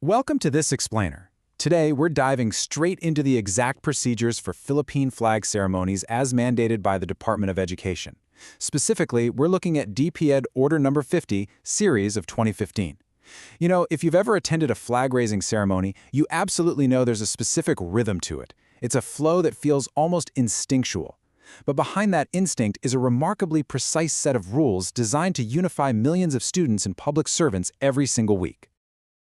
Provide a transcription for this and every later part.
Welcome to this explainer. Today, we're diving straight into the exact procedures for Philippine flag ceremonies as mandated by the Department of Education. Specifically, we're looking at DepEd Order Number 50, Series of 2015. You know, if you've ever attended a flag-raising ceremony, you absolutely know there's a specific rhythm to it. It's a flow that feels almost instinctual. But behind that instinct is a remarkably precise set of rules designed to unify millions of students and public servants every single week.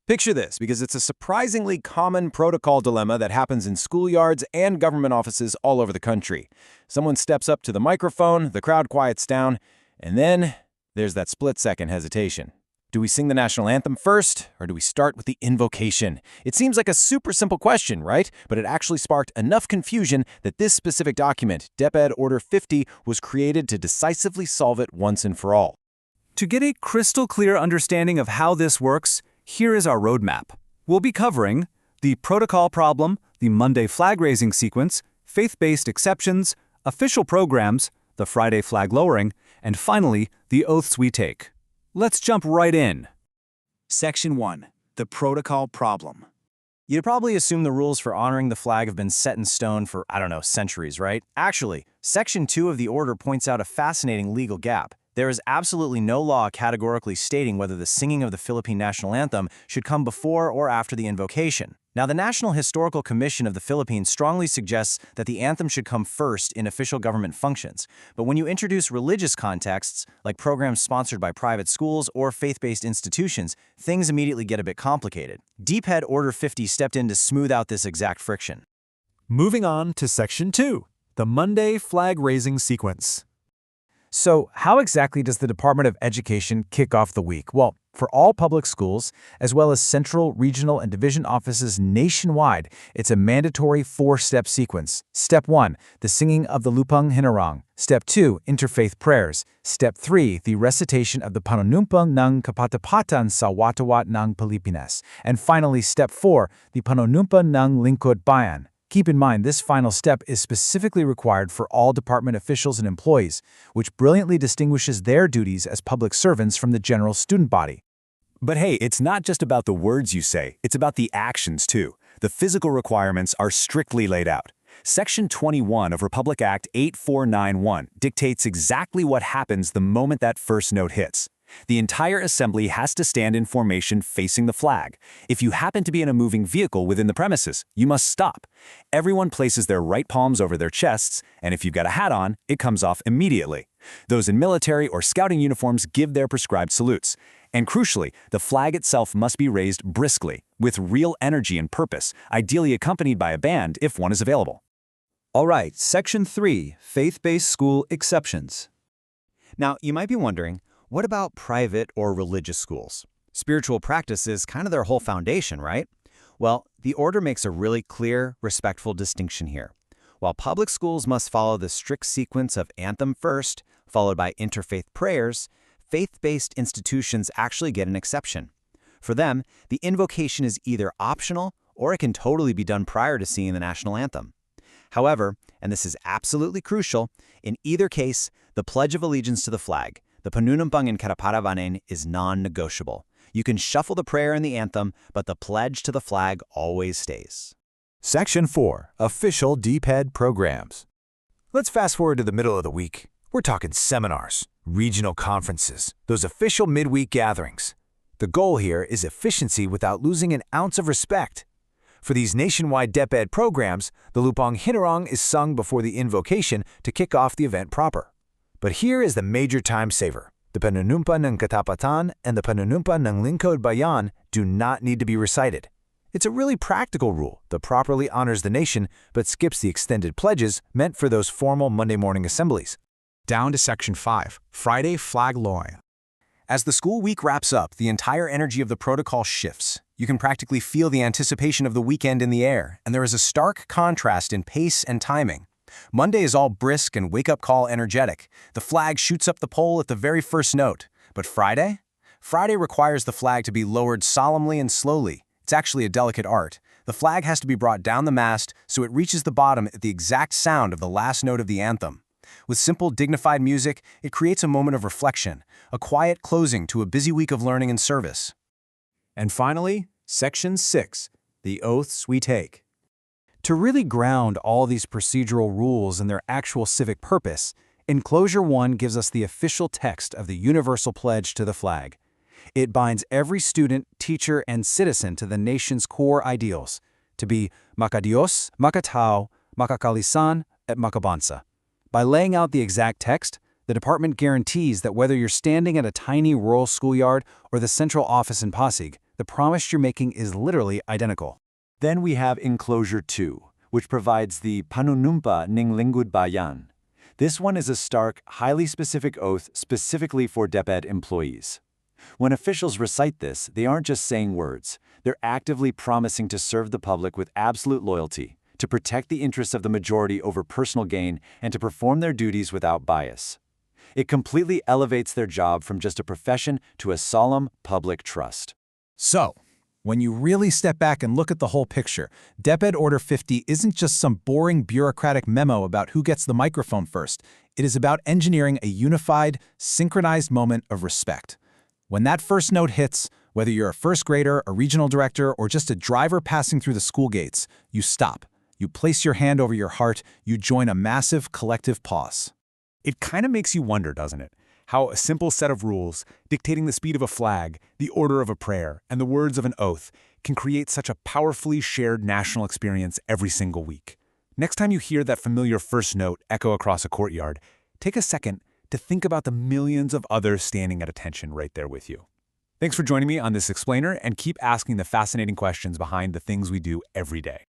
Picture this, because it's a surprisingly common protocol dilemma that happens in schoolyards and government offices all over the country. Someone steps up to the microphone, the crowd quiets down, and then there's that split-second hesitation. Do we sing the national anthem first, or do we start with the invocation? It seems like a super simple question, right? But it actually sparked enough confusion that this specific document, DepEd Order 50, was created to decisively solve it once and for all. To get a crystal clear understanding of how this works, here is our roadmap. We'll be covering the protocol problem, the Monday flag raising sequence, faith-based exceptions, official programs, the Friday flag lowering, and finally, the oaths we take. Let's jump right in. Section 1. The protocol problem. You'd probably assume the rules for honoring the flag have been set in stone for, centuries, right? Actually, Section 2 of the order points out a fascinating legal gap. There is absolutely no law categorically stating whether the singing of the Philippine national anthem should come before or after the invocation. Now, the National Historical Commission of the Philippines strongly suggests that the anthem should come first in official government functions. But when you introduce religious contexts, like programs sponsored by private schools or faith-based institutions, things immediately get a bit complicated. DepEd Order 50 stepped in to smooth out this exact friction. Moving on to Section 2, the Monday flag raising sequence. So, how exactly does the Department of Education kick off the week? Well, for all public schools, as well as central, regional, and division offices nationwide, it's a mandatory four-step sequence. Step 1, the singing of the Lupang Hinarang. Step 2, interfaith prayers. Step 3, the recitation of the Panunumpang ng Kapatapatan sa Watawat ng Pilipinas. And finally, Step 4, the Panunumpa ng Lingkod Bayan. Keep in mind, this final step is specifically required for all department officials and employees, which brilliantly distinguishes their duties as public servants from the general student body. But hey, it's not just about the words you say, it's about the actions too. The physical requirements are strictly laid out. Section 21 of Republic Act 8491 dictates exactly what happens the moment that first note hits. The entire assembly has to stand in formation facing the flag. If you happen to be in a moving vehicle within the premises, you must stop. Everyone places their right palms over their chests, and if you've got a hat on, it comes off immediately. Those in military or scouting uniforms give their prescribed salutes. And crucially, the flag itself must be raised briskly, with real energy and purpose, ideally accompanied by a band if one is available. All right, Section 3, faith-based school exceptions. Now, you might be wondering, what about private or religious schools? Spiritual practice is kind of their whole foundation, right? Well, the order makes a really clear, respectful distinction here. While public schools must follow the strict sequence of anthem first, followed by interfaith prayers, faith-based institutions actually get an exception. For them, the invocation is either optional or it can totally be done prior to singing the national anthem. However, and this is absolutely crucial, in either case, the Pledge of Allegiance to the flag, the Panunumpang ng Kapatapatan, is non-negotiable. You can shuffle the prayer and the anthem, but the pledge to the flag always stays. Section 4, official DepEd programs. Let's fast forward to the middle of the week. We're talking seminars, regional conferences, those official midweek gatherings. The goal here is efficiency without losing an ounce of respect. For these nationwide DepEd programs, the Lupang Hinarang is sung before the invocation to kick off the event proper. But here is the major time saver. The Panunumpa ng Katapatan and the Panunumpa ng Lingkod Bayan do not need to be recited. It's a really practical rule that properly honors the nation but skips the extended pledges meant for those formal Monday morning assemblies. Down to Section 5, Friday flag lowering. As the school week wraps up, the entire energy of the protocol shifts. You can practically feel the anticipation of the weekend in the air, and there is a stark contrast in pace and timing. Monday is all brisk and wake-up call energetic. The flag shoots up the pole at the very first note. But Friday? Friday requires the flag to be lowered solemnly and slowly. It's actually a delicate art. The flag has to be brought down the mast so it reaches the bottom at the exact sound of the last note of the anthem. With simple, dignified music, it creates a moment of reflection, a quiet closing to a busy week of learning and service. And finally, Section 6. The Oaths We Take. To really ground all these procedural rules in their actual civic purpose, Enclosure 1 gives us the official text of the Universal Pledge to the flag. It binds every student, teacher, and citizen to the nation's core ideals, to be Makadios, Makatao, Makakalisan, et Makabansa. By laying out the exact text, the department guarantees that whether you're standing at a tiny rural schoolyard or the central office in Pasig, the promise you're making is literally identical. Then we have Enclosure 2, which provides the Panunumpa ng Lingud Bayan. This one is a stark, highly specific oath specifically for DepEd employees. When officials recite this, they aren't just saying words. They're actively promising to serve the public with absolute loyalty, to protect the interests of the majority over personal gain, and to perform their duties without bias. It completely elevates their job from just a profession to a solemn public trust. So, when you really step back and look at the whole picture, DepEd Order 50 isn't just some boring bureaucratic memo about who gets the microphone first. It is about engineering a unified, synchronized moment of respect. When that first note hits, whether you're a first grader, a regional director, or just a driver passing through the school gates, you stop. You place your hand over your heart, you join a massive collective pause. It kind of makes you wonder, doesn't it? How a simple set of rules, dictating the speed of a flag, the order of a prayer, and the words of an oath, can create such a powerfully shared national experience every single week. Next time you hear that familiar first note echo across a courtyard, take a second to think about the millions of others standing at attention right there with you. Thanks for joining me on this explainer, and keep asking the fascinating questions behind the things we do every day.